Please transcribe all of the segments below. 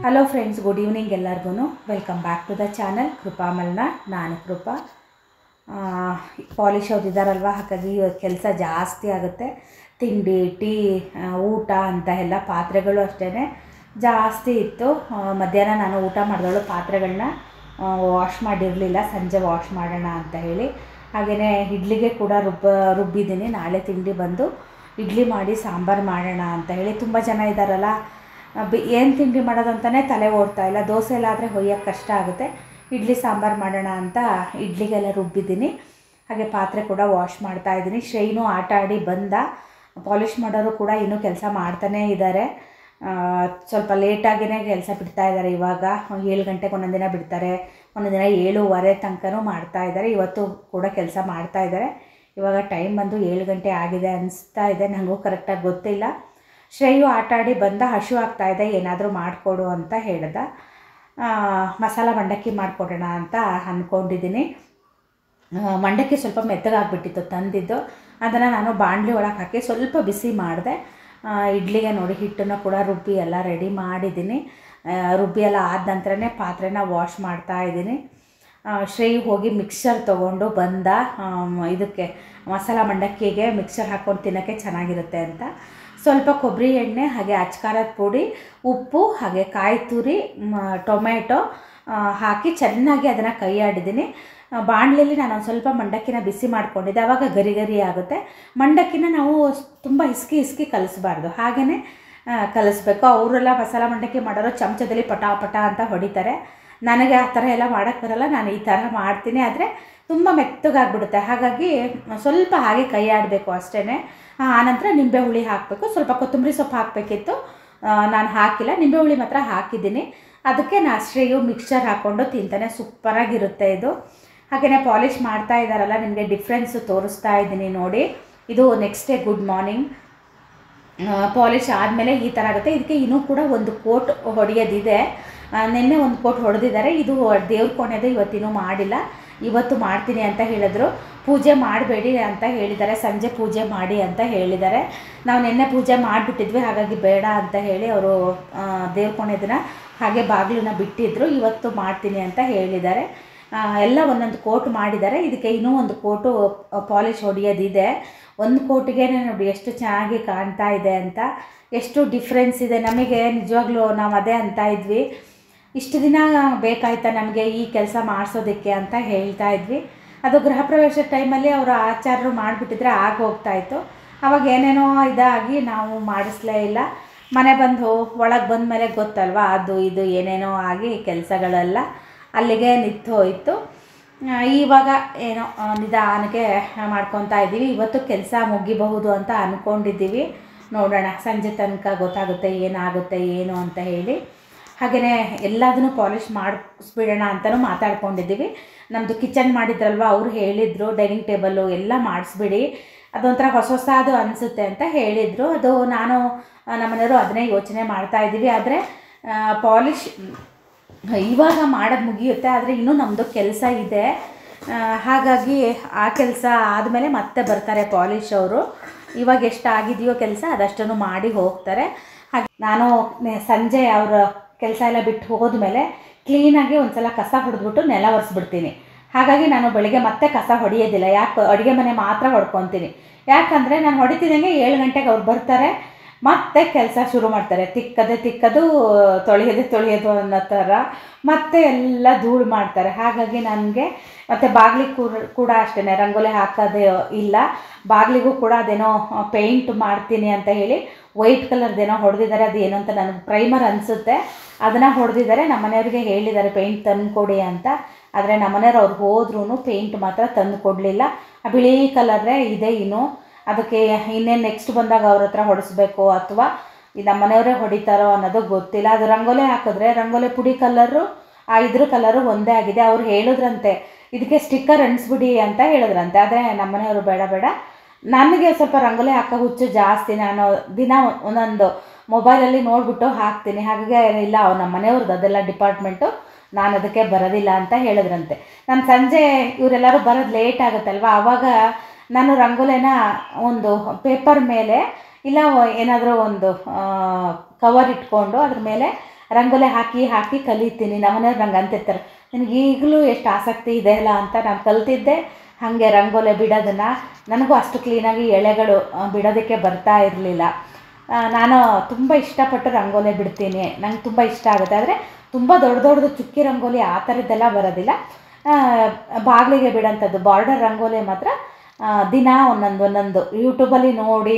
Hello friends, good evening ಎಲ್ಲರಿಗೂ. Welcome back to the channel Krupa Malnad. ನಾನು Krupa. Polish ಅವ್ರು ಇದ್ದಾರಲ್ವ, ಹಾಗಾಗಿ ಕೆಲಸ ಜಾಸ್ತಿ ಆಗುತ್ತೆ. ತಿಂಡಿ, ಟೀ, ಊಟ ಅಂತ ಎಲ್ಲ ಪಾತ್ರೆಗಳು ಅಷ್ಟೇ ಜಾಸ್ತಿ ಇತ್ತು. ಮಧ್ಯಾಹ್ನ ನಾನು ಊಟ ಮಾಡಿದವಳು ಪಾತ್ರೆಗಳನ್ನ ವಾಶ್ ಮಾಡಿರಲಿಲ್ಲ, ಸಂಜೆ ವಾಶ್ ಮಾಡೋಣ ಅಂತ ಹೇಳಿ. ಹಾಗೆಯೇ ಇಡ್ಲಿಗೆ ಕೂಡ ರುಬ್ಬಿದ್ದೀನಿ. ನಾಳೆ ತಿಂಡಿ ಬಂದು ಇಡ್ಲಿ ಮಾಡಿ ಸಾಂಬಾರು ಮಾಡೋಣ ಅಂತ ಹೇಳಿ. ತುಂಬ ಜನ ಇದ್ದಾರಲ್ಲ, ಏನು ತಿಂಡಿ ಮಾಡೋದಂತಲೇ ತಲೆ ಓಡ್ತಾ ಇಲ್ಲ. ದೋಸೆ ಎಲ್ಲ ಆದರೆ ಹೊಯ್ಯೋಕ್ಕೆ ಕಷ್ಟ ಆಗುತ್ತೆ. ಇಡ್ಲಿ ಸಾಂಬಾರು ಮಾಡೋಣ ಅಂತ ಇಡ್ಲಿಗೆಲ್ಲ ರುಬ್ಬಿದ್ದೀನಿ. ಹಾಗೆ ಪಾತ್ರೆ ಕೂಡ ವಾಶ್ ಮಾಡ್ತಾಯಿದ್ದೀನಿ. ಶ್ರೇಯ್ನು ಆಟ ಆಡಿ ಬಂದ. ಪಾಲಿಷ್ ಮಾಡೋರು ಕೂಡ ಇನ್ನೂ ಕೆಲಸ ಮಾಡ್ತಾನೇ ಇದ್ದಾರೆ. ಸ್ವಲ್ಪ ಲೇಟಾಗಿಯೇ ಕೆಲಸ ಬಿಡ್ತಾಯಿದ್ದಾರೆ. ಇವಾಗ 7 ಗಂಟೆಗೆ ಒಂದೊಂದು ದಿನ ಬಿಡ್ತಾರೆ, ಒಂದೊಂದು ದಿನ 7:15 ತನಕನೂ ಮಾಡ್ತಾಯಿದ್ದಾರೆ. ಇವತ್ತು ಕೂಡ ಕೆಲಸ ಮಾಡ್ತಾಯಿದ್ದಾರೆ. ಇವಾಗ ಟೈಮ್ ಬಂದು 7 ಗಂಟೆ ಆಗಿದೆ ಅನಿಸ್ತಾ ಇದೆ, ನನಗೂ ಕರೆಕ್ಟಾಗಿ ಗೊತ್ತಿಲ್ಲ. ಶ್ರೇಯು ಆಟ ಆಡಿ ಬಂದ, ಹಶು ಆಗ್ತಾಯಿದೆ, ಏನಾದರೂ ಮಾಡಿಕೊಡು ಅಂತ ಹೇಳ್ದ. ಮಸಾಲ ಮಂಡಕ್ಕಿ ಮಾಡಿಕೊಡೋಣ ಅಂತ ಅಂದ್ಕೊಂಡಿದ್ದೀನಿ. ಮಂಡಕ್ಕಿ ಸ್ವಲ್ಪ ಮೆತ್ತಗಾಗ್ಬಿಟ್ಟಿತ್ತು ತಂದಿದ್ದು. ಅದನ್ನು ನಾನು ಬಾಣಲಿ ಒಳಗೆ ಹಾಕಿ ಸ್ವಲ್ಪ ಬಿಸಿ ಮಾಡಿದೆ. ಇಡ್ಲಿಗೆ ನೋಡಿ ಹಿಟ್ಟನ್ನು ಕೂಡ ರುಬ್ಬಿ ಎಲ್ಲ ರೆಡಿ ಮಾಡಿದ್ದೀನಿ. ರುಬ್ಬಿ ಎಲ್ಲ ಆದ ನಂತರನೇ ಪಾತ್ರೆನ ವಾಶ್ ಮಾಡ್ತಾಯಿದ್ದೀನಿ. ಶ್ರೇಯು ಹೋಗಿ ಮಿಕ್ಸರ್ ತೊಗೊಂಡು ಬಂದ. ಇದಕ್ಕೆ ಮಸಾಲ ಮಂಡಕ್ಕಿಗೆ ಮಿಕ್ಸರ್ ಹಾಕ್ಕೊಂಡು ತಿನ್ನೋಕ್ಕೆ ಚೆನ್ನಾಗಿರುತ್ತೆ ಅಂತ ಸ್ವಲ್ಪ ಕೊಬ್ಬರಿ ಎಣ್ಣೆ, ಹಾಗೆ ಅಚ್ಕಾರದ ಪುಡಿ, ಉಪ್ಪು, ಹಾಗೆ ಕಾಯಿ ತುರಿ, ಟೊಮೆಟೊ ಹಾಕಿ ಚೆನ್ನಾಗಿ ಅದನ್ನು ಕೈ ಆಡಿದ್ದೀನಿ. ಬಾಣಲೆಯಲ್ಲಿ ನಾನು ಒಂದು ಸ್ವಲ್ಪ ಮಂಡಕ್ಕಿನ ಬಿಸಿ ಮಾಡ್ಕೊಂಡಿದ್ದೆ. ಆವಾಗ ಗರಿ ಗರಿ ಆಗುತ್ತೆ. ಮಂಡಕ್ಕಿನ ನಾವು ತುಂಬ ಹಿಸ್ಕಿ ಕಲಿಸ್ಬಾರ್ದು, ಹಾಗೆಯೇ ಕಲಿಸ್ಬೇಕು. ಅವರೆಲ್ಲ ಮಸಾಲ ಮಂಡಕ್ಕಿ ಮಾಡೋರು ಚಮಚದಲ್ಲಿ ಪಟ ಪಟ ಅಂತ ಹೊಡಿತಾರೆ. ನನಗೆ ಆ ಥರ ಎಲ್ಲ ಮಾಡೋಕ್ಕೆ ಬರಲ್ಲ. ನಾನು ಈ ಥರ ಮಾಡ್ತೀನಿ, ಆದರೆ ತುಂಬ ಮೆತ್ತಗಾಗ್ಬಿಡುತ್ತೆ. ಹಾಗಾಗಿ ಸ್ವಲ್ಪ ಹಾಗೆ ಕೈ ಆಡಬೇಕು ಅಷ್ಟೇ. ಆನಂತರ ನಿಂಬೆ ಹುಳಿ ಹಾಕಬೇಕು, ಸ್ವಲ್ಪ ಕೊತ್ತಂಬರಿ ಸೊಪ್ಪು ಹಾಕಬೇಕಿತ್ತು, ನಾನು ಹಾಕಿಲ್ಲ. ನಿಂಬೆ ಹುಳಿ ಮಾತ್ರ ಹಾಕಿದ್ದೀನಿ. ಅದಕ್ಕೆ ನಾನು ಶ್ರೇಯು ಮಿಕ್ಸ್ಚರ್ ಹಾಕ್ಕೊಂಡು ತಿಂತಾನೆ, ಸೂಪರಾಗಿರುತ್ತೆ ಇದು. ಹಾಗೆಯೇ ಪಾಲಿಷ್ ಮಾಡ್ತಾ ಇದ್ದಾರಲ್ಲ, ನಿಮಗೆ ಡಿಫ್ರೆನ್ಸು ತೋರಿಸ್ತಾ ಇದ್ದೀನಿ ನೋಡಿ. ಇದು next day good morning. Polish ಆದಮೇಲೆ ಈ ಥರ ಆಗುತ್ತೆ. ಇದಕ್ಕೆ ಇನ್ನೂ ಕೂಡ ಒಂದು ಕೋಟ್ ಹೊಡೆಯೋದಿದೆ. ನಿನ್ನೆ ಒಂದು ಕೋಟ್ ಹೊಡೆದಿದ್ದಾರೆ. ಇದು ದೇವ್ರ ಕೋಣೆದು, ಇವತ್ತಿನೂ ಮಾಡಿಲ್ಲ. ಇವತ್ತು ಮಾಡ್ತೀನಿ ಅಂತ ಹೇಳಿದ್ರು. ಪೂಜೆ ಮಾಡಬೇಡಿ ಅಂತ ಹೇಳಿದ್ದಾರೆ, ಸಂಜೆ ಪೂಜೆ ಮಾಡಿ ಅಂತ ಹೇಳಿದ್ದಾರೆ. ನಾವು ನಿನ್ನೆ ಪೂಜೆ ಮಾಡಿಬಿಟ್ಟಿದ್ವಿ, ಹಾಗಾಗಿ ಬೇಡ ಅಂತ ಹೇಳಿ ಅವರು ದೇವ್ರ ಕೋಣೆದನ್ನ ಹಾಗೆ ಬಾಗಿಲನ್ನ ಬಿಟ್ಟಿದ್ರು. ಇವತ್ತು ಮಾಡ್ತೀನಿ ಅಂತ ಹೇಳಿದ್ದಾರೆ. ಎಲ್ಲ ಒಂದೊಂದು ಕೋಟ್ ಮಾಡಿದ್ದಾರೆ. ಇದಕ್ಕೆ ಇನ್ನೂ ಒಂದು ಕೋಟು ಪಾಲಿಷ್ ಹೊಡೆಯೋದಿದೆ. ಒಂದು ಕೋಟಿಗೆ ನೋಡಿ ಎಷ್ಟು ಚೆನ್ನಾಗಿ ಕಾಣ್ತಾ ಇದೆ ಅಂತ, ಎಷ್ಟು ಡಿಫ್ರೆನ್ಸ್ ಇದೆ. ನಮಗೆ ನಿಜವಾಗ್ಲೂ ನಾವು ಅದೇ ಅಂತ ಇದ್ವಿ, ಇಷ್ಟು ದಿನ ಬೇಕಾಯ್ತಾ ನಮಗೆ ಈ ಕೆಲಸ ಮಾಡಿಸೋದಕ್ಕೆ ಅಂತ ಹೇಳ್ತಾ ಇದ್ವಿ. ಅದು ಗೃಹ ಪ್ರವೇಶ ಟೈಮಲ್ಲಿ ಅವರು ಆಚಾರ್ಯರು ಮಾಡಿಬಿಟ್ಟಿದ್ರೆ ಆಗೋಗ್ತಾಯಿತ್ತು. ಆವಾಗ ಏನೇನೋ ಇದಾಗಿ ನಾವು ಮಾಡಿಸ್ಲೇ ಇಲ್ಲ. ಮನೆ ಬಂದು ಒಳಗೆ ಬಂದ ಮೇಲೆ ಗೊತ್ತಲ್ವ, ಅದು ಇದು ಏನೇನೋ ಆಗಿ ಕೆಲಸಗಳೆಲ್ಲ ಅಲ್ಲಿಗೆ ನಿಂತು ಹೋಯಿತು. ಇವಾಗ ಏನೋ ನಿಧಾನಕ್ಕೆ ಮಾಡ್ಕೊತಾ ಇದ್ದೀವಿ. ಇವತ್ತು ಕೆಲಸ ಮುಗಿಬಹುದು ಅಂತ ಅಂದ್ಕೊಂಡಿದ್ದೀವಿ. ನೋಡೋಣ, ಸಂಜೆ ತನಕ ಗೊತ್ತಾಗುತ್ತೆ ಏನಾಗುತ್ತೆ ಏನು ಅಂತ ಹೇಳಿ. ಹಾಗೆಯೇ ಎಲ್ಲದನ್ನು ಪಾಲಿಷ್ ಮಾಡಿಸ್ಬಿಡೋಣ ಅಂತಲೂ ಮಾತಾಡ್ಕೊಂಡಿದ್ದೀವಿ. ನಮ್ಮದು ಕಿಚನ್ ಮಾಡಿದ್ರಲ್ವ, ಅವರು ಹೇಳಿದರು ಡೈನಿಂಗ್ ಟೇಬಲ್ಲು ಎಲ್ಲ ಮಾಡಿಸ್ಬಿಡಿ, ಅದೊಂಥರ ಹೊಸದು ಅನಿಸುತ್ತೆ ಅಂತ ಹೇಳಿದರು. ಅದು ನಾನು ನಮ್ಮನೆಯವರು ಅದನ್ನೇ ಯೋಚನೆ ಮಾಡ್ತಾಯಿದ್ದೀವಿ. ಆದರೆ ಪಾಲಿಷ್ ಇವಾಗ ಮಾಡೋದು ಮುಗಿಯುತ್ತೆ, ಆದರೆ ಇನ್ನೂ ನಮ್ಮದು ಕೆಲಸ ಇದೆ. ಹಾಗಾಗಿ ಆ ಕೆಲಸ ಆದಮೇಲೆ ಮತ್ತೆ ಬರ್ತಾರೆ ಪಾಲಿಷ್ ಅವರು. ಇವಾಗ ಎಷ್ಟು ಆಗಿದೆಯೋ ಕೆಲಸ ಅದಷ್ಟನ್ನು ಮಾಡಿ ಹೋಗ್ತಾರೆ. ಹಾಗೆ ನಾನು ಸಂಜೆ ಅವರ ಕೆಲಸ ಎಲ್ಲ ಬಿಟ್ಟು ಹೋದ್ಮೇಲೆ ಕ್ಲೀನಾಗಿ ಒಂದು ಸಲ ಕಸ ಹೊಡೆದ್ಬಿಟ್ಟು ನೆಲ ಒರೆಸ್ಬಿಡ್ತೀನಿ. ಹಾಗಾಗಿ ನಾನು ಬೆಳಗ್ಗೆ ಮತ್ತೆ ಕಸ ಹೊಡೆಯೋದಿಲ್ಲ. ಯಾಕೆ, ಅಡುಗೆ ಮನೆ ಮಾತ್ರ ಹೊಡ್ಕೊತೀನಿ. ಯಾಕಂದರೆ ನಾನು ಹೊಡಿತಿದ್ದಂಗೆ 7 ಗಂಟೆಗೆ ಅವ್ರು ಬರ್ತಾರೆ, ಮತ್ತೆ ಕೆಲಸ ಶುರು ಮಾಡ್ತಾರೆ. ತಿಕ್ಕದು ತೊಳೆಯೋದು ಅನ್ನೋ ಥರ ಮತ್ತೆ ಎಲ್ಲ ಧೂಳು ಮಾಡ್ತಾರೆ. ಹಾಗಾಗಿ ನನಗೆ ಮತ್ತು ಬಾಗಿಲಿಗೆ ಕೂಡ ಅಷ್ಟೇ ರಂಗೋಲಿ ಹಾಕೋದೇ ಇಲ್ಲ. ಬಾಗಿಲಿಗೂ ಕೂಡ ಅದೇನೋ ಪೇಂಟ್ ಮಾಡ್ತೀನಿ ಅಂತ ಹೇಳಿ ವೈಟ್ ಕಲರ್ದೇನೋ ಹೊಡೆದಿದ್ದಾರೆ. ಅದು ಏನು ಅಂತ ನನಗೆ ಪ್ರೈಮರ್ ಅನಿಸುತ್ತೆ, ಅದನ್ನು ಹೊಡೆದಿದ್ದಾರೆ. ನಮ್ಮ ಮನೆಯವ್ರಿಗೆ ಹೇಳಿದ್ದಾರೆ ಪೇಂಟ್ ತಂದು ಕೊಡಿ ಅಂತ. ಆದರೆ ನಮ್ಮ ಮನೆಯವ್ರು ಅವ್ರು ಹೋದ್ರೂ ಪೇಂಟ್ ಮಾತ್ರ ತಂದು ಕೊಡಲಿಲ್ಲ. ಆ ಬಿಳಿ ಕಲರೇ ಇದೆ. ಇನ್ನು ಅದಕ್ಕೆ ಇನ್ನೇನು ನೆಕ್ಸ್ಟ್ ಬಂದಾಗ ಅವ್ರ ಹತ್ರ ಹೊಡಿಸ್ಬೇಕು ಅಥವಾ ನಮ್ಮ ಮನೆಯವರೇ ಹೊಡಿತಾರೋ ಅನ್ನೋದು ಗೊತ್ತಿಲ್ಲ. ಅದು ರಂಗೋಲಿ ಹಾಕಿದ್ರೆ ರಂಗೋಲಿ ಪುಡಿ ಕಲರು ಇದ್ರ ಕಲರು ಒಂದೇ ಆಗಿದೆ. ಅವ್ರು ಹೇಳಿದ್ರಂತೆ ಇದಕ್ಕೆ ಸ್ಟಿಕ್ಕರ್ ಅಂಟಿಸ್ಬಿಡಿ ಅಂತ ಹೇಳಿದ್ರಂತೆ. ಆದರೆ ನಮ್ಮ ಮನೆಯವರು ಬೇಡ, ನನಗೆ ಸ್ವಲ್ಪ ರಂಗೋಲಿ ಹಾಕೋ ಹುಚ್ಚು ಜಾಸ್ತಿ. ನಾನು ದಿನ ಒಂದೊಂದು ಮೊಬೈಲಲ್ಲಿ ನೋಡಿಬಿಟ್ಟು ಹಾಕ್ತೀನಿ. ಹಾಗಾಗಿ ಇಲ್ಲ, ನಮ್ಮ ಮನೆಯವ್ರದ್ದು ಅದೆಲ್ಲ ಡಿಪಾರ್ಟ್ಮೆಂಟು, ನಾನು ಅದಕ್ಕೆ ಬರೋದಿಲ್ಲ ಅಂತ ಹೇಳಿದ್ರಂತೆ. ನಾನು ಸಂಜೆ ಇವರೆಲ್ಲರೂ ಬರೋದು ಲೇಟ್ ಆಗುತ್ತಲ್ವ, ಆವಾಗ ನಾನು ರಂಗೋಲಿನ ಒಂದು ಪೇಪರ್ ಮೇಲೆ ಇಲ್ಲ ಏನಾದರೂ ಒಂದು ಕವರ್ ಇಟ್ಕೊಂಡು ಅದ್ರ ಮೇಲೆ ರಂಗೋಲಿ ಹಾಕಿ ಹಾಕಿ ಕಲಿತೀನಿ. ನಮ್ಮನೆಯವ್ರು ನಂಗೆ ಅಂತಿರ್ತಾರೆ, ನಿನಗೆ ಈಗಲೂ ಎಷ್ಟು ಆಸಕ್ತಿ ಇದೆ ಅಲ್ಲ ಅಂತ. ನಾನು ಕಲ್ತಿದ್ದೆ ಹಾಗೆ ರಂಗೋಲಿ ಬಿಡೋದನ್ನು. ನನಗೂ ಅಷ್ಟು ಕ್ಲೀನಾಗಿ ಎಳೆಗಳು ಬಿಡೋದಕ್ಕೆ ಬರ್ತಾ ಇರಲಿಲ್ಲ. ನಾನು ತುಂಬ ಇಷ್ಟಪಟ್ಟು ರಂಗೋಲಿ ಬಿಡ್ತೀನಿ, ನಂಗೆ ತುಂಬ ಇಷ್ಟ ಆಗುತ್ತೆ. ಆದರೆ ತುಂಬ ದೊಡ್ಡ ದೊಡ್ಡದು ಚುಕ್ಕಿ ರಂಗೋಲಿ ಆ ಥರದ್ದೆಲ್ಲ ಬರೋದಿಲ್ಲ. ಬಾಗಿಲಿಗೆ ಬಿಡೋಂಥದ್ದು ಬಾರ್ಡರ್ ರಂಗೋಲಿ ಮಾತ್ರ ದಿನ ಒಂದೊಂದು ಯೂಟ್ಯೂಬಲ್ಲಿ ನೋಡಿ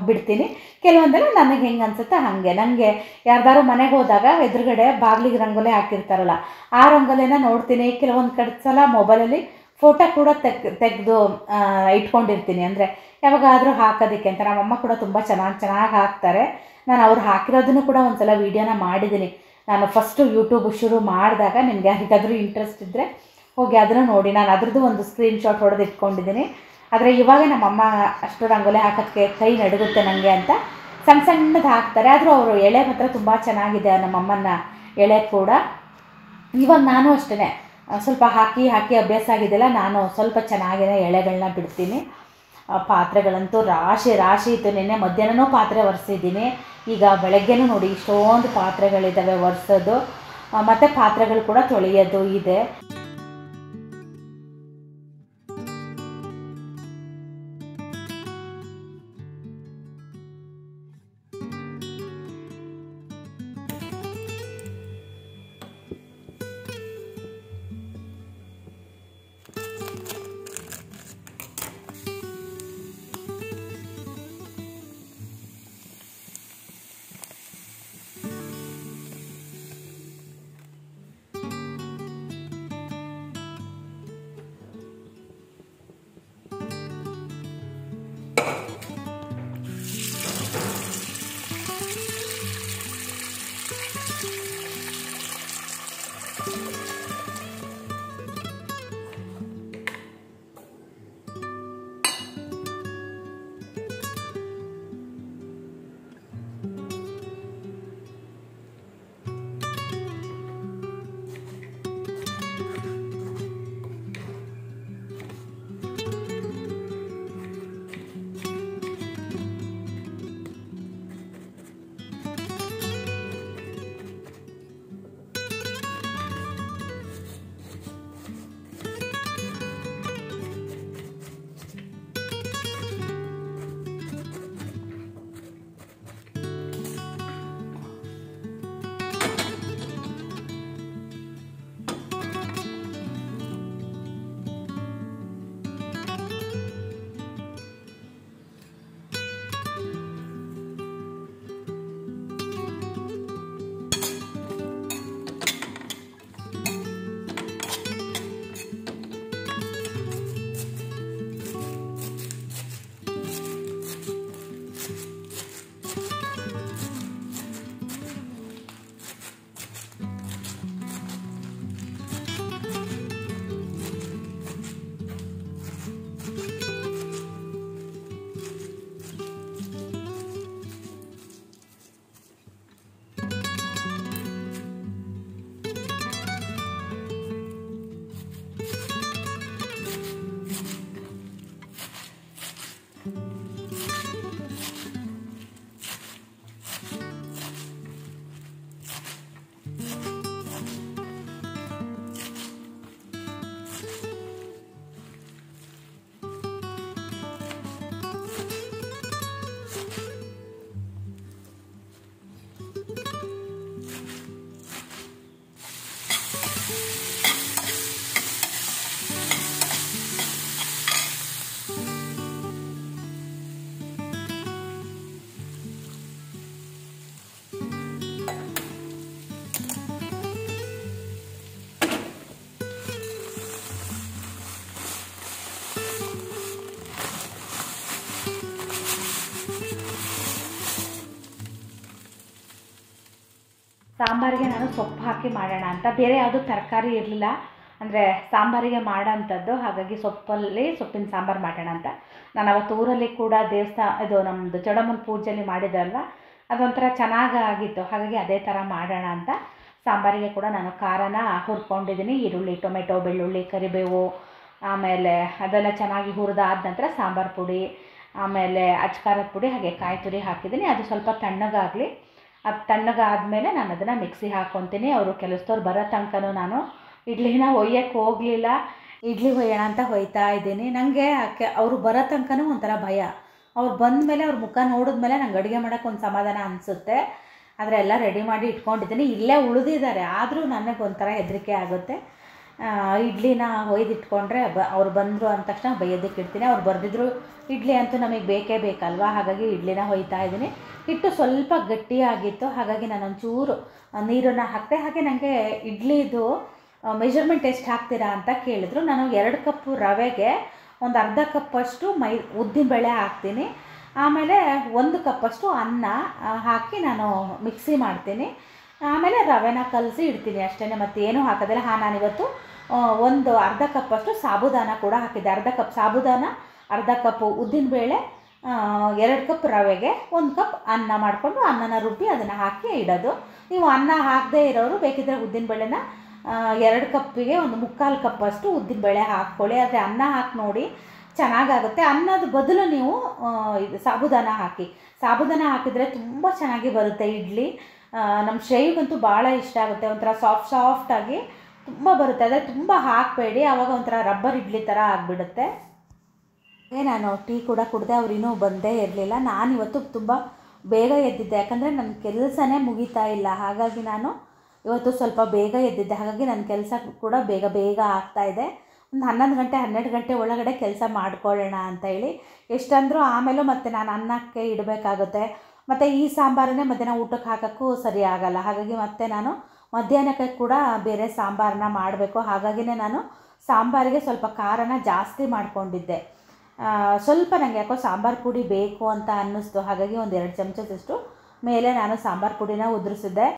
ಬಿಡ್ತೀನಿ. ಕೆಲವೊಂದೆಲ್ಲ ನನಗೆ ಹೆಂಗೆ ಅನಿಸುತ್ತೆ ಹಾಗೆ. ನನಗೆ ಯಾರ್ದಾರು ಮನೆಗೆ ಹೋದಾಗ ಎದುರುಗಡೆ ಬಾಗಿಲಿಗೆ ರಂಗೋಲಿ ಹಾಕಿರ್ತಾರಲ್ಲ, ಆ ರಂಗೋಲಿನ ನೋಡ್ತೀನಿ. ಕೆಲವೊಂದು ಕಡೆ ಸಲ ಮೊಬೈಲಲ್ಲಿ ಫೋಟೋ ಕೂಡ ತೆಗೆದು ಇಟ್ಕೊಂಡಿರ್ತೀನಿ, ಅಂದರೆ ಯಾವಾಗಾದರೂ ಹಾಕೋದಕ್ಕೆ ಅಂತ. ನಮ್ಮಮ್ಮ ಕೂಡ ತುಂಬ ಚೆನ್ನಾಗಿ ಹಾಕ್ತಾರೆ. ನಾನು ಅವ್ರು ಹಾಕಿರೋದನ್ನು ಕೂಡ ಒಂದು ಸಲ ವೀಡಿಯೋನ ಮಾಡಿದ್ದೀನಿ. ನಾನು ಫಸ್ಟು ಯೂಟ್ಯೂಬ್ ಶುರು ಮಾಡಿದಾಗ. ನಿಮ್ಗೆ ಯಾರಿಗಾದರೂ ಇಂಟ್ರೆಸ್ಟ್ ಇದ್ದರೆ ಹೋಗಿ ಅದನ್ನು ನೋಡಿ. ನಾನು ಅದ್ರದ್ದು ಒಂದು ಸ್ಕ್ರೀನ್ಶಾಟ್ ಹೊಡೆದು ಇಟ್ಕೊಂಡಿದ್ದೀನಿ. ಆದರೆ ಇವಾಗ ನಮ್ಮಮ್ಮ ಅಷ್ಟು ರಂಗೋಲಿ ಹಾಕೋಕ್ಕೆ ಕೈ ನಡುಗುತ್ತೆ ನನಗೆ ಅಂತ ಸಣ್ಣದು ಹಾಕ್ತಾರೆ. ಆದರೂ ಅವರು ಎಳೆ ಮಾತ್ರ ತುಂಬ ಚೆನ್ನಾಗಿದೆ, ನಮ್ಮಮ್ಮನ ಎಳೆ ಕೂಡ. ಇವಾಗ ನಾನು ಅಷ್ಟೇ ಸ್ವಲ್ಪ ಹಾಕಿ ಅಭ್ಯಾಸ ಆಗಿದೆಯಲ್ಲ, ನಾನು ಸ್ವಲ್ಪ ಚೆನ್ನಾಗಿರೋ ಎಳೆಗಳನ್ನ ಬಿಡ್ತೀನಿ. ಪಾತ್ರೆಗಳಂತೂ ರಾಶಿ ಇತ್ತು. ನಿನ್ನೆ ಮಧ್ಯಾಹ್ನನೂ ಪಾತ್ರೆ ಒರೆಸಿದ್ದೀನಿ. ಈಗ ಬೆಳಗ್ಗೆನೂ ನೋಡಿ ಇಷ್ಟೊಂದು ಪಾತ್ರೆಗಳಿದ್ದಾವೆ ಒರೆಸೋದು, ಮತ್ತು ಪಾತ್ರೆಗಳು ಕೂಡ ತೊಳೆಯೋದು ಇದೆ. ಸಾಂಬಾರಿಗೆ ನಾನು ಸೊಪ್ಪು ಹಾಕಿ ಮಾಡೋಣ ಅಂತ, ಬೇರೆ ಯಾವುದೂ ತರಕಾರಿ ಇರಲಿಲ್ಲ, ಅಂದರೆ ಸಾಂಬಾರಿಗೆ ಮಾಡೋಂಥದ್ದು. ಹಾಗಾಗಿ ಸೊಪ್ಪಿನ ಸಾಂಬಾರು ಮಾಡೋಣ ಅಂತ. ನಾನು ಅವತ್ತು ಊರಲ್ಲಿ ಕೂಡ ಇದು ನಮ್ಮದು ಚೌಡಮ್ಮನ ಪೂಜೆಯಲ್ಲಿ ಮಾಡಿದ್ರಲ್ವ, ಅದೊಂಥರ ಚೆನ್ನಾಗಿತ್ತು. ಹಾಗಾಗಿ ಅದೇ ಥರ ಮಾಡೋಣ ಅಂತ ಸಾಂಬಾರಿಗೆ ಕೂಡ ನಾನು ಖಾರನ ಹುರ್ಕೊಂಡಿದ್ದೀನಿ. ಈರುಳ್ಳಿ, ಟೊಮೆಟೊ, ಬೆಳ್ಳುಳ್ಳಿ, ಕರಿಬೇವು, ಆಮೇಲೆ ಅದೆಲ್ಲ ಚೆನ್ನಾಗಿ ಹುರಿದಾದ ನಂತರ ಸಾಂಬಾರು ಪುಡಿ, ಆಮೇಲೆ ಅಚ್ಕಾರದ ಪುಡಿ, ಹಾಗೆ ಕಾಯಿ ತುರಿ ಹಾಕಿದ್ದೀನಿ. ಅದು ಸ್ವಲ್ಪ ತಣ್ಣಗಾಗಲಿ, ಅದು ತಣ್ಣಗಾದಮೇಲೆ ನಾನು ಅದನ್ನು ಮಿಕ್ಸಿ ಹಾಕ್ಕೊತೀನಿ. ಅವರು ಕೆಲಸದವ್ರು ಬರೋ ತನಕನೂ ನಾನು ಇಡ್ಲಿನ ಒಯ್ಯಕ್ಕೆ ಹೋಗಲಿಲ್ಲ. ಇಡ್ಲಿ ಒಯ್ಯೋಣ ಅಂತ ಒಯ್ತಾ ಇದ್ದೀನಿ. ನನಗೆ ಅವರು ಬರೋ ತನಕನೂ ಒಂಥರ ಭಯ. ಅವ್ರು ಬಂದಮೇಲೆ ಅವ್ರ ಮುಖ ನೋಡಿದ್ಮೇಲೆ ನಂಗೆ ಅಡುಗೆ ಮಾಡೋಕ್ಕೆ ಒಂದು ಸಮಾಧಾನ ಅನಿಸುತ್ತೆ. ಆದರೆ ಎಲ್ಲ ರೆಡಿ ಮಾಡಿ ಇಟ್ಕೊಂಡಿದ್ದೀನಿ. ಇಲ್ಲೇ ಉಳಿದಿದ್ದಾರೆ, ಆದರೂ ನನಗೊಂಥರ ಹೆದರಿಕೆ ಆಗುತ್ತೆ. ಇಡ್ಲಿನ ಒಯ್ದಿಟ್ಕೊಂಡ್ರೆ ಅವ್ರು ಬಂದರು ಅಂದ ತಕ್ಷಣ ಬೈಯೋದಕ್ಕೆ ಇಡ್ತೀನಿ. ಅವ್ರು ಬರೆದಿದ್ರು ಇಡ್ಲಿ ಅಂತೂ ನಮಗೆ ಬೇಕೇ ಬೇಕಲ್ವ, ಹಾಗಾಗಿ ಇಡ್ಲಿನ ಒಯ್ತಾ ಇದ್ದೀನಿ. ಹಿಟ್ಟು ಸ್ವಲ್ಪ ಗಟ್ಟಿಯಾಗಿತ್ತು, ಹಾಗಾಗಿ ನಾನೊಂಚೂರು ನೀರನ್ನು ಹಾಕಿದೆ. ಹಾಗೆ ನನಗೆ ಇಡ್ಲಿದು ಮೆಜರ್ಮೆಂಟ್ ಎಷ್ಟು ಹಾಕ್ತೀರಾ ಅಂತ ಕೇಳಿದ್ರು. ನಾನು 2 ಕಪ್ ರವೆಗೆ ಒಂದು ಅರ್ಧ ಕಪ್ಪಷ್ಟು ಉದ್ದಿನಬೇಳೆ ಹಾಕ್ತೀನಿ. ಆಮೇಲೆ 1 ಕಪ್ಪಷ್ಟು ಅನ್ನ ಹಾಕಿ ನಾನು ಮಿಕ್ಸಿ ಮಾಡ್ತೀನಿ. ಆಮೇಲೆ ರವೆನ ಕಲಸಿ ಇಡ್ತೀನಿ ಅಷ್ಟೇ, ಮತ್ತೇನು ಹಾಕೋದಿಲ್ಲ. ನಾನಿವತ್ತು ಒಂದು ಅರ್ಧ ಕಪ್ಪಷ್ಟು ಸಾಬುದಾನ ಕೂಡ ಹಾಕಿದ್ದೆ. ಅರ್ಧ ಕಪ್ ಸಾಬುದಾನ, ಅರ್ಧ ಕಪ್ ಉದ್ದಿನಬೇಳೆ, 2 ಕಪ್ ರವೆಗೆ 1 ಕಪ್ ಅನ್ನ ಮಾಡಿಕೊಂಡು ಅನ್ನನ ರುಬ್ಬಿ ಅದನ್ನು ಹಾಕಿ ಇಡೋದು. ನೀವು ಅನ್ನ ಹಾಕದೇ ಇರೋರು ಬೇಕಿದ್ದರೆ ಉದ್ದಿನಬೇಳೆನ 2 ಕಪ್ಪಿಗೆ ಒಂದು 3/4 ಕಪ್ಪಷ್ಟು ಉದ್ದಿನಬೇಳೆ ಹಾಕ್ಕೊಳ್ಳಿ. ಆದರೆ ಅನ್ನ ಹಾಕಿ ನೋಡಿ ಚೆನ್ನಾಗಾಗುತ್ತೆ. ಅನ್ನದ ಬದಲು ನೀವು ಇದು ಸಾಬುದಾನ ಹಾಕಿ. ಸಾಬುದಾನ ಹಾಕಿದರೆ ತುಂಬ ಚೆನ್ನಾಗಿ ಬರುತ್ತೆ ಇಡ್ಲಿ. ನಮ್ಮ ಶ್ರೇಯಿಗಂತೂ ಭಾಳ ಇಷ್ಟ ಆಗುತ್ತೆ. ಒಂಥರ ಸಾಫ್ಟಾಗಿ ತುಂಬ ಬರುತ್ತೆ. ಆದರೆ ತುಂಬ ಹಾಕಬೇಡಿ, ಆವಾಗ ಒಂಥರ ರಬ್ಬರ್ ಇಡ್ಲಿ ಥರ ಆಗಿಬಿಡುತ್ತೆ. ನಾನು ಟೀ ಕೂಡ ಕುಡಿದೆ. ಅವ್ರು ಇನ್ನೂ ಬಂದೇ ಇರಲಿಲ್ಲ. ನಾನಿವತ್ತು ತುಂಬ ಬೇಗ ಎದ್ದಿದ್ದೆ, ಯಾಕಂದರೆ ನನ್ನ ಕೆಲಸನೇ ಮುಗಿತಾ ಇಲ್ಲ. ಹಾಗಾಗಿ ನಾನು ಇವತ್ತು ಸ್ವಲ್ಪ ಬೇಗ ಎದ್ದಿದ್ದೆ. ಹಾಗಾಗಿ ನನ್ನ ಕೆಲಸ ಕೂಡ ಬೇಗ ಆಗ್ತಾಯಿದೆ. ಒಂದು 11 ಗಂಟೆ 12 ಗಂಟೆ ಒಳಗಡೆ ಕೆಲಸ ಮಾಡ್ಕೊಳ್ಳೋಣ ಅಂತ ಹೇಳಿ. ಎಷ್ಟಂದರೂ ಆಮೇಲೂ ಮತ್ತೆ ನಾನು ಅನ್ನಕ್ಕೆ ಇಡಬೇಕಾಗುತ್ತೆ. ಮತ್ತು ಈ ಸಾಂಬಾರನ್ನೇ ಮಧ್ಯಾಹ್ನ ಊಟಕ್ಕೆ ಹಾಕೋಕ್ಕೂ ಸರಿ ಆಗಲ್ಲ. ಹಾಗಾಗಿ ಮತ್ತೆ ನಾನು ಮಧ್ಯಾಹ್ನಕ್ಕೆ ಕೂಡ ಬೇರೆ ಸಾಂಬಾರನ್ನ ಮಾಡಬೇಕು. ಹಾಗಾಗಿನೇ ನಾನು ಸಾಂಬಾರಿಗೆ ಸ್ವಲ್ಪ ಖಾರನ ಜಾಸ್ತಿ ಮಾಡಿಕೊಂಡಿದ್ದೆ. ಸ್ವಲ್ಪ ನನಗೆ ಯಾಕೋ ಸಾಂಬಾರು ಪುಡಿ ಬೇಕು ಅಂತ ಅನ್ನಿಸ್ತು. ಹಾಗಾಗಿ ಒಂದು 2 ಚಮಚದಷ್ಟು ಮೇಲೆ ನಾನು ಸಾಂಬಾರು ಪುಡಿನ ಉದುರಿಸಿದ್ದೆ.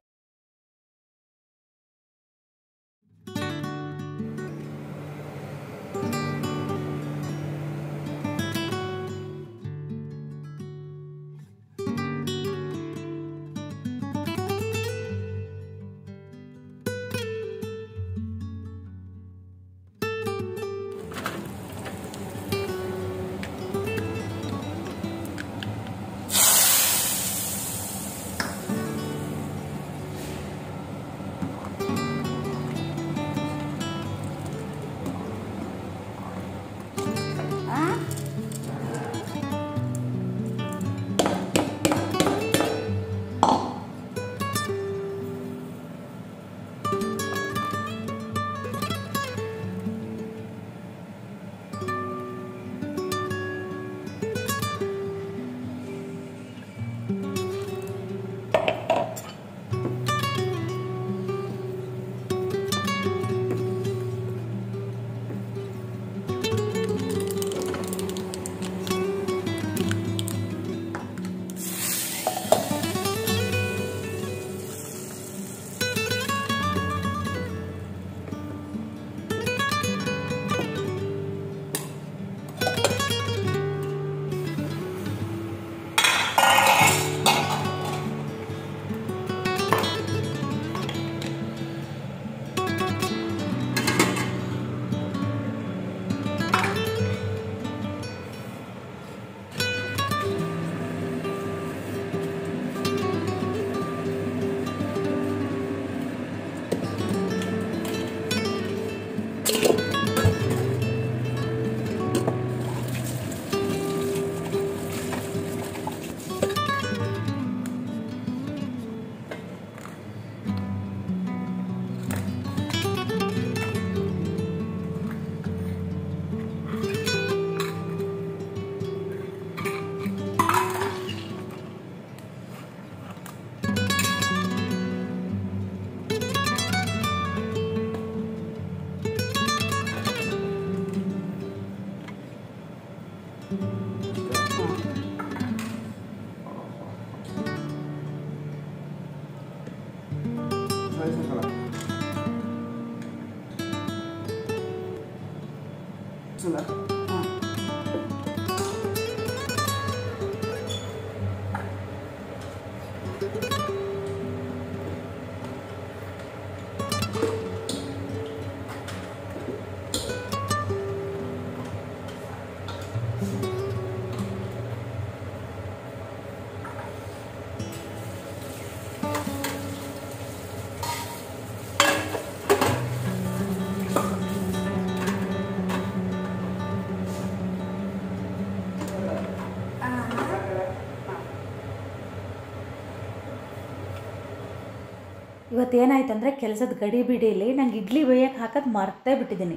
ಇವತ್ತೇನಾಯ್ತು ಅಂದರೆ ಕೆಲಸದ ಗಡಿಬಿಡೀಲಿ ನಂಗೆ ಇಡ್ಲಿ ಬೇಯಕ್ಕೆ ಹಾಕೋದು ಮರ್ತೇ ಬಿಟ್ಟಿದ್ದೀನಿ.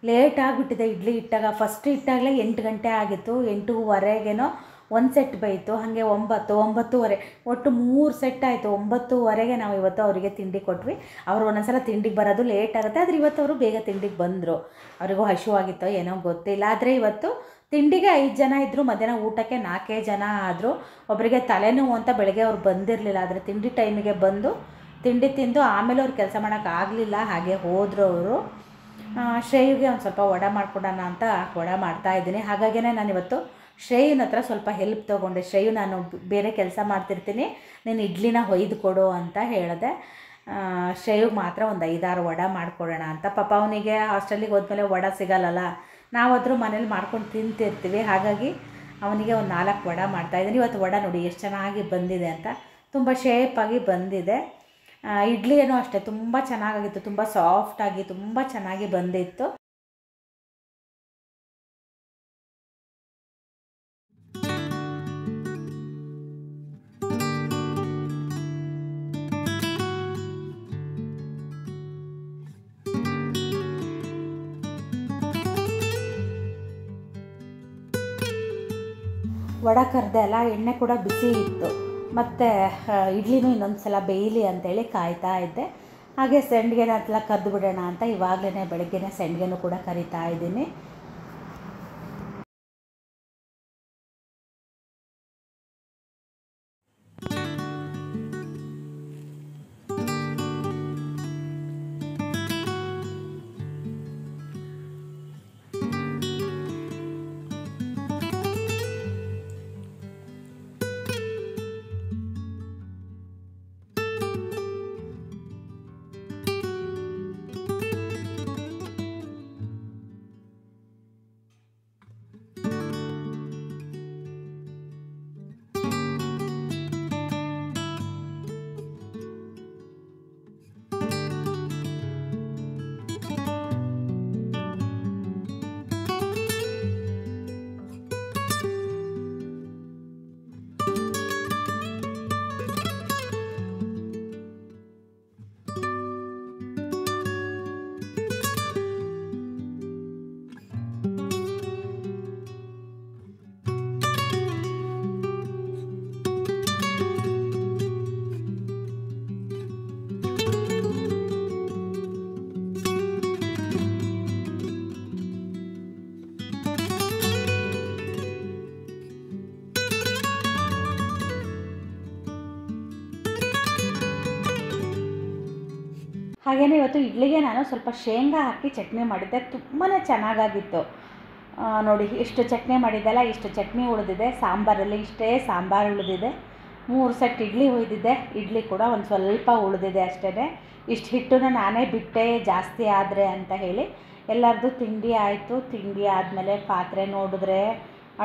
ಲೇಟ್ ಆಗಿಬಿಟ್ಟಿದೆ ಇಡ್ಲಿ ಇಟ್ಟಾಗ. ಫಸ್ಟ್ ಇಟ್ಟಾಗಲೇ 8 ಗಂಟೆ ಆಗಿತ್ತು. 8:15ಗೇನೋ ಒಂದು ಸೆಟ್ ಬೇಯಿತು. ಹಾಗೆ 9:30 ಒಟ್ಟು 3 ಸೆಟ್ ಆಯಿತು. 9:30ಗೆ ನಾವು ಇವತ್ತು ಅವರಿಗೆ ತಿಂಡಿ ಕೊಟ್ವಿ. ಅವರು ಒಂದೊಂದ್ಸಲ ತಿಂಡಿಗೆ ಬರೋದು ಲೇಟ್ ಆಗುತ್ತೆ, ಆದರೆ ಇವತ್ತು ಅವರು ಬೇಗ ತಿಂಡಿಗೆ ಬಂದರು. ಅವರಿಗೂ ಹಸಿವಾಗಿತ್ತೋ ಏನೋ ಗೊತ್ತಿಲ್ಲ. ಆದರೆ ಇವತ್ತು ತಿಂಡಿಗೆ 5 ಜನ ಇದ್ದರು, ಮಧ್ಯಾಹ್ನ ಊಟಕ್ಕೆ 4 ಜನ ಆದರು. ಒಬ್ಬರಿಗೆ ತಲೆನೋವು ಅಂತ ಬೆಳಗ್ಗೆ ಅವ್ರು ಬಂದಿರಲಿಲ್ಲ, ಆದರೆ ತಿಂಡಿ ಟೈಮಿಗೆ ಬಂದು ತಿಂಡಿ ತಿಂದು ಆಮೇಲೆ ಅವ್ರು ಕೆಲಸ ಮಾಡೋಕ್ಕಾಗಲಿಲ್ಲ, ಹಾಗೆ ಹೋದರು ಅವರು. ಶ್ರೇಯುಗೆ ಒಂದು ಸ್ವಲ್ಪ ವಡೆ ಮಾಡ್ಕೊಡೋಣ ಅಂತ ವಡೆ ಮಾಡ್ತಾಯಿದ್ದೀನಿ. ಹಾಗಾಗಿಯೇ ನಾನಿವತ್ತು ಶ್ರೇಯುನ ಹತ್ರ ಸ್ವಲ್ಪ ಹೆಲ್ಪ್ ತೊಗೊಂಡೆ. ಶ್ರೇಯು, ನಾನು ಬೇರೆ ಕೆಲಸ ಮಾಡ್ತಿರ್ತೀನಿ, ನೀನು ಇಡ್ಲಿನ ಹೊಯ್ದು ಕೊಡು ಅಂತ ಹೇಳಿದೆ. ಶ್ರೇಯುಗೆ ಮಾತ್ರ ಒಂದು 5-6 ವಡೆ ಮಾಡಿಕೊಡೋಣ ಅಂತ. ಪಾಪ ಅವನಿಗೆ ಹಾಸ್ಟೆಲಿಗೆ ಹೋದ್ಮೇಲೆ ವಡೆ ಸಿಗಲ್ಲಲ್ಲ, ನಾವಾದರೂ ಮನೇಲಿ ಮಾಡ್ಕೊಂಡು ತಿಂತಿರ್ತೀವಿ. ಹಾಗಾಗಿ ಅವನಿಗೆ ಒಂದು 4 ವಡೆ ಮಾಡ್ತಾಯಿದ್ದೀನಿ. ಇವತ್ತು ವಡೆ ನೋಡಿ ಎಷ್ಟು ಚೆನ್ನಾಗಿ ಬಂದಿದೆ ಅಂತ, ತುಂಬ ಶೇಪಾಗಿ ಬಂದಿದೆ. ಇಡ್ಲಿ ಏನೋ ಅಷ್ಟೇ ತುಂಬ ಚೆನ್ನಾಗಿತ್ತು, ತುಂಬ ಸಾಫ್ಟಾಗಿ ತುಂಬ ಚೆನ್ನಾಗಿ ಬಂದಿತ್ತು. ವಡೆ ಕರೆದೆ ಅಲ್ಲ, ಎಣ್ಣೆ ಕೂಡ ಬಿಸಿ ಇತ್ತು. ಮತ್ತು ಇಡ್ಲಿನೂ ಇನ್ನೊಂದು ಸಲ ಬೇಯಲಿ ಅಂತೇಳಿ ಕಾಯ್ತಾ ಇದ್ದೆ. ಹಾಗೆ ಸಂಡಿಗೆನ ಹತ್ಲ ಕರೆದು ಬಿಡೋಣ ಅಂತ ಇವಾಗಲೇ ಬೆಳಗ್ಗೆನೇ ಸಂಡಿಗೆನೂ ಕೂಡ ಕರಿತಾ ಇದ್ದೀನಿ. ಹಾಗೆಯೇ ಇವತ್ತು ಇಡ್ಲಿಗೆ ನಾನು ಸ್ವಲ್ಪ ಶೇಂಗಾ ಹಾಕಿ ಚಟ್ನಿ ಮಾಡಿದ್ದೆ, ತುಂಬಾ ಚೆನ್ನಾಗಾಗಿತ್ತು. ನೋಡಿ ಇಷ್ಟು ಚಟ್ನಿ ಮಾಡಿದ್ದೆಲ್ಲ, ಇಷ್ಟು ಚಟ್ನಿ ಉಳಿದಿದೆ. ಸಾಂಬಾರಲ್ಲಿ ಇಷ್ಟೇ ಸಾಂಬಾರು ಉಳಿದಿದೆ. 3 ಸೆಟ್ ಇಡ್ಲಿ ಹೊಯ್ದಿದ್ದೆ, ಇಡ್ಲಿ ಕೂಡ ಒಂದು ಸ್ವಲ್ಪ ಉಳಿದಿದೆ ಅಷ್ಟೇ. ಇಷ್ಟು ಹಿಟ್ಟನ್ನು ನಾನೇ ಬಿಟ್ಟೆ ಜಾಸ್ತಿ ಆದರೆ ಅಂತ ಹೇಳಿ. ಎಲ್ಲರದ್ದು ತಿಂಡಿ ಆಯಿತು. ತಿಂಡಿ ಆದಮೇಲೆ ಪಾತ್ರೆ ನೋಡಿದ್ರೆ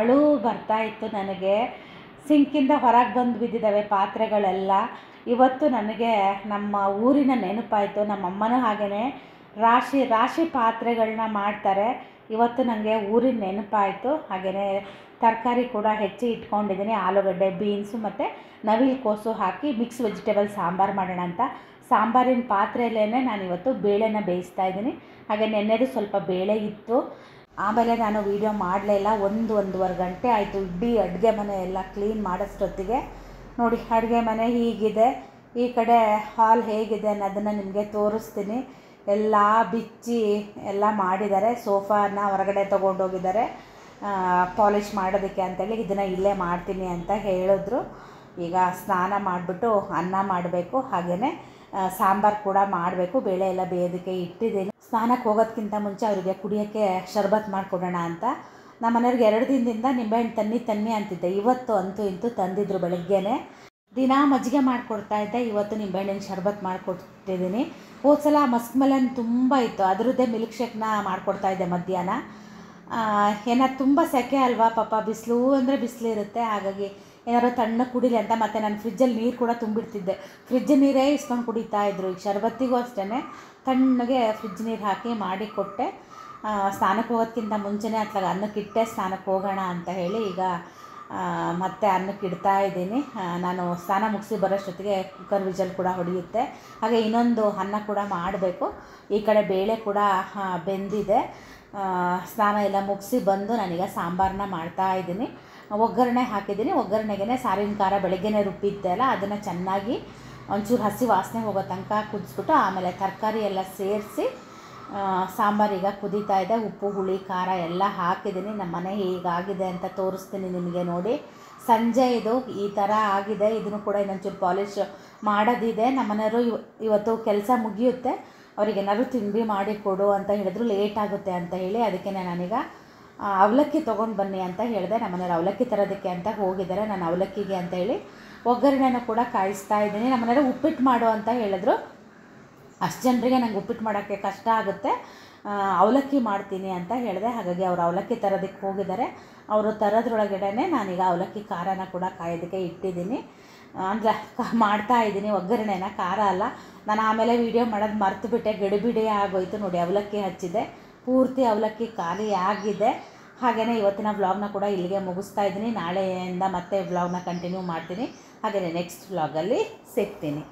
ಅಳು ಬರ್ತಾಯಿತ್ತು ನನಗೆ. ಸಿಂಕಿಂದ ಹೊರಗೆ ಬಂದು ಬಿದ್ದಿದ್ದಾವೆ ಪಾತ್ರೆಗಳೆಲ್ಲ. ಇವತ್ತು ನನಗೆ ನಮ್ಮ ಊರಿನ ನೆನಪಾಯಿತು. ನಮ್ಮಮ್ಮನೂ ಹಾಗೆಯೇ ರಾಶಿ ರಾಶಿ ಪಾತ್ರೆಗಳನ್ನ ಮಾಡ್ತಾರೆ. ಇವತ್ತು ನನಗೆ ಊರಿನ ನೆನಪಾಯಿತು. ಹಾಗೆಯೇ ತರಕಾರಿ ಕೂಡ ಹೆಚ್ಚಿ ಇಟ್ಕೊಂಡಿದ್ದೀನಿ. ಆಲೂಗಡ್ಡೆ, ಬೀನ್ಸು ಮತ್ತು ನವಿಲು ಕೋಸು ಹಾಕಿ ಮಿಕ್ಸ್ ವೆಜಿಟೇಬಲ್ ಸಾಂಬಾರು ಮಾಡೋಣ ಅಂತ. ಸಾಂಬಾರಿನ ಪಾತ್ರೆಯಲ್ಲೇ ನಾನಿವತ್ತು ಬೇಳೆನ ಬೇಯಿಸ್ತಾ ಇದ್ದೀನಿ. ಹಾಗೆ ನೆನ್ನೆದು ಸ್ವಲ್ಪ ಬೇಳೆ ಇತ್ತು. ಆಮೇಲೆ ನಾನು ವೀಡಿಯೋ ಮಾಡಲೇ ಇಲ್ಲ. 1-1.5 ಗಂಟೆ ಆಯಿತು ಇಡೀ ಅಡುಗೆ ಮನೆ ಎಲ್ಲ ಕ್ಲೀನ್ ಮಾಡೋಷ್ಟೊತ್ತಿಗೆ. ನೋಡಿ ಅಡುಗೆ ಮನೆ ಹೀಗಿದೆ. ಈ ಕಡೆ ಹಾಲ್ ಹೇಗಿದೆ ಅನ್ನೋದನ್ನು ನಿಮಗೆ ತೋರಿಸ್ತೀನಿ. ಎಲ್ಲ ಬಿಚ್ಚಿ ಎಲ್ಲ ಮಾಡಿದ್ದಾರೆ. ಸೋಫಾನ ಹೊರಗಡೆ ತೊಗೊಂಡೋಗಿದ್ದಾರೆ ಪಾಲಿಷ್ ಮಾಡೋದಕ್ಕೆ ಅಂತೇಳಿ. ಇದನ್ನು ಇಲ್ಲೇ ಮಾಡ್ತೀನಿ ಅಂತ ಹೇಳಿದ್ರು. ಈಗ ಸ್ನಾನ ಮಾಡಿಬಿಟ್ಟು ಅನ್ನ ಮಾಡಬೇಕು, ಹಾಗೆಯೇ ಸಾಂಬಾರು ಕೂಡ ಮಾಡಬೇಕು. ಬೇಳೆ ಎಲ್ಲ ಬೇಯೋದಕ್ಕೆ ಇಟ್ಟಿದ್ದೀನಿ. ಸ್ನಾನಕ್ಕೆ ಹೋಗೋದಕ್ಕಿಂತ ಮುಂಚೆ ಅವರಿಗೆ ಕುಡಿಯೋಕ್ಕೆ ಶರ್ಬತ್ ಮಾಡಿಕೊಡೋಣ ಅಂತ. ನಮ್ಮ ಮನೆಯವ್ರಿಗೆ 2 ದಿನದಿಂದ ನಿಂಬೆಹಣ್ಣು ತನ್ನಿ ಅಂತಿದ್ದೆ. ಇವತ್ತು ಅಂತೂ ಇಂತೂ ತಂದಿದ್ರು. ಬೆಳಗ್ಗೆನೇ ದಿನ ಮಜ್ಜಿಗೆ ಮಾಡಿಕೊಡ್ತಾಯಿದ್ದೆ, ಇವತ್ತು ನಿಂಬೆಹಣ್ಣಿನ ಶರ್ಬತ್ ಮಾಡಿಕೊಡ್ತಿದ್ದೀನಿ. ಹೋದ ಸಲ ಮಸ್ಕ್ ಮೆಲನ್ ತುಂಬ ಇತ್ತು, ಅದರದ್ದೇ ಮಿಲ್ಕ್ ಶೇಕ್ನ ಮಾಡಿಕೊಡ್ತಾಯಿದ್ದೆ ಮಧ್ಯಾಹ್ನ. ಏನೋ ತುಂಬ ಸೆಕೆ ಅಲ್ವಾ ಪಾಪ, ಬಿಸಿಲು ಅಂದರೆ ಬಿಸಿಲಿರುತ್ತೆ. ಹಾಗಾಗಿ ಏನಾದ್ರು ತಣ್ಣಗೆ ಕುಡಿಲಿ ಅಂತ ಮತ್ತೆ ನಾನು ಫ್ರಿಜ್ಜಲ್ಲಿ ನೀರು ಕೂಡ ತುಂಬಿಡ್ತಿದ್ದೆ. ಫ್ರಿಜ್ ನೀರೇ ಇಸ್ಕೊಂಡು ಕುಡಿತಾಯಿದ್ರು. ಈಗ ಶರ್ಬತ್ತಿಗೂ ಅಷ್ಟೇ ತಣ್ಣಗೆ ಫ್ರಿಜ್ ನೀರು ಹಾಕಿ ಮಾಡಿ ಕೊಟ್ಟೆ. ಸ್ನಾನಕ್ಕೆ ಹೋಗೋದಕ್ಕಿಂತ ಮುಂಚೆನೇ ಅತ್ಲಾಗ ಅನ್ನಕ್ಕಿಟ್ಟೆ ಸ್ನಾನಕ್ಕೆ ಹೋಗೋಣ ಅಂತ ಹೇಳಿ. ಈಗ ಮತ್ತು ಅನ್ನಕ್ಕೆ ಇಡ್ತಾ ಇದ್ದೀನಿ. ನಾನು ಸ್ನಾನ ಮುಗಿಸಿ ಬರೋಷ್ಟೊತ್ತಿಗೆ ಕುಕ್ಕರ್ ವಿಜಲ್ ಕೂಡ ಹೊಡೆಯುತ್ತೆ. ಹಾಗೆ ಇನ್ನೊಂದು ಅನ್ನ ಕೂಡ ಮಾಡಬೇಕು. ಈ ಕಡೆ ಬೇಳೆ ಕೂಡ ಬೆಂದಿದೆ. ಸ್ನಾನ ಎಲ್ಲ ಮುಗಿಸಿ ಬಂದು ನಾನೀಗ ಸಾಂಬಾರನ್ನ ಮಾಡ್ತಾಯಿದ್ದೀನಿ. ಒಗ್ಗರಣೆ ಹಾಕಿದ್ದೀನಿ. ಒಗ್ಗರಣೆಗೆ ಸಾರಿನ ಖಾರ ಬೆಳಗ್ಗೆನೇ ರುಬ್ಬಿದ್ದೆ ಅಲ್ಲ, ಅದನ್ನು ಚೆನ್ನಾಗಿ ಒಂಚೂರು ಹಸಿ ವಾಸನೆ ಹೋಗೋ ತನಕ ಕುದಿಸ್ಬಿಟ್ಟು ಆಮೇಲೆ ತರಕಾರಿ ಎಲ್ಲ ಸೇರಿಸಿ ಸಾಂಬಾರೀಗ ಕುದೀತಾ ಇದೆ. ಉಪ್ಪು ಹುಳಿ ಖಾರ ಎಲ್ಲ ಹಾಕಿದ್ದೀನಿ. ನಮ್ಮ ಮನೆ ಹೀಗಾಗಿದೆ ಅಂತ ತೋರಿಸ್ತೀನಿ ನಿಮಗೆ ನೋಡಿ. ಸಂಜೆ ಇದು ಈ ಥರ ಆಗಿದೆ. ಇದನ್ನು ಕೂಡ ಇನ್ನೊಂಚೂರು ಪಾಲಿಶ್ ಮಾಡೋದಿದೆ. ನಮ್ಮ ಮನೆಯವರು ಇವತ್ತು ಕೆಲಸ ಮುಗಿಯುತ್ತೆ, ಅವ್ರಿಗೇನಾದ್ರು ತಿಂಡಿ ಮಾಡಿ ಕೊಡು ಅಂತ ಹೇಳಿದ್ರು, ಲೇಟ್ ಆಗುತ್ತೆ ಅಂತ ಹೇಳಿ ಅದಕ್ಕೆ ನಾನೀಗ ಅವಲಕ್ಕಿ ತೊಗೊಂಡು ಬನ್ನಿ ಅಂತ ಹೇಳಿದೆ. ನಮ್ಮ ಮನೆಯವರು ಅವಲಕ್ಕಿ ತರೋದಕ್ಕೆ ಅಂತ ಹೋಗಿದ್ದಾರೆ. ನಾನು ಅವಲಕ್ಕಿಗೆ ಅಂತ ಹೇಳಿ ಒಗ್ಗರಣೆನ ಕೂಡ ಕಾಯಿಸ್ತಾ ಇದ್ದೀನಿ. ನಮ್ಮ ಮನೆಯವರು ಉಪ್ಪಿಟ್ಟು ಮಾಡು ಅಂತ ಹೇಳಿದ್ರು. ಅಷ್ಟು ಜನರಿಗೆ ನಂಗೆ ಉಪ್ಪಿಟ್ಟು ಮಾಡೋಕ್ಕೆ ಕಷ್ಟ ಆಗುತ್ತೆ, ಅವಲಕ್ಕಿ ಮಾಡ್ತೀನಿ ಅಂತ ಹೇಳಿದೆ. ಹಾಗಾಗಿ ಅವರು ಅವಲಕ್ಕಿ ತರೋದಕ್ಕೆ ಹೋಗಿದ್ದಾರೆ. ಅವರು ತರೋದ್ರೊಳಗಡೆ ನಾನೀಗ ಅವಲಕ್ಕಿ ಖಾರನ ಕೂಡ ಕಾಯೋದಕ್ಕೆ ಇಟ್ಟಿದ್ದೀನಿ. ಅಂದರೆ ಮಾಡ್ತಾಯಿದ್ದೀನಿ ಒಗ್ಗರಣೆನ, ಖಾರ ಅಲ್ಲ. ನಾನು ಆಮೇಲೆ ವೀಡಿಯೋ ಮಾಡೋದು ಮರ್ತುಬಿಟ್ಟೆ, ಗಡಿಬಿಡಿ ಆಗೋಯ್ತು ನೋಡಿ. ಅವಲಕ್ಕಿ ಹಚ್ಚಿದೆ, ಪೂರ್ತಿ ಅವಲಕ್ಕಿ ಖಾಲಿ ಆಗಿದೆ. ಹಾಗೆಯೇ ಇವತ್ತಿನ ವ್ಲಾಗ್ನ ಕೂಡ ಇಲ್ಲಿಗೆ ಮುಗಿಸ್ತಾ ಇದ್ದೀನಿ. ನಾಳೆಯಿಂದ ಮತ್ತೆ ವ್ಲಾಗ್ನ ಕಂಟಿನ್ಯೂ ಮಾಡ್ತೀನಿ. ಹಾಗೆಯೇ ನೆಕ್ಸ್ಟ್ ವ್ಲಾಗಲ್ಲಿ ಸಿಗ್ತೀನಿ.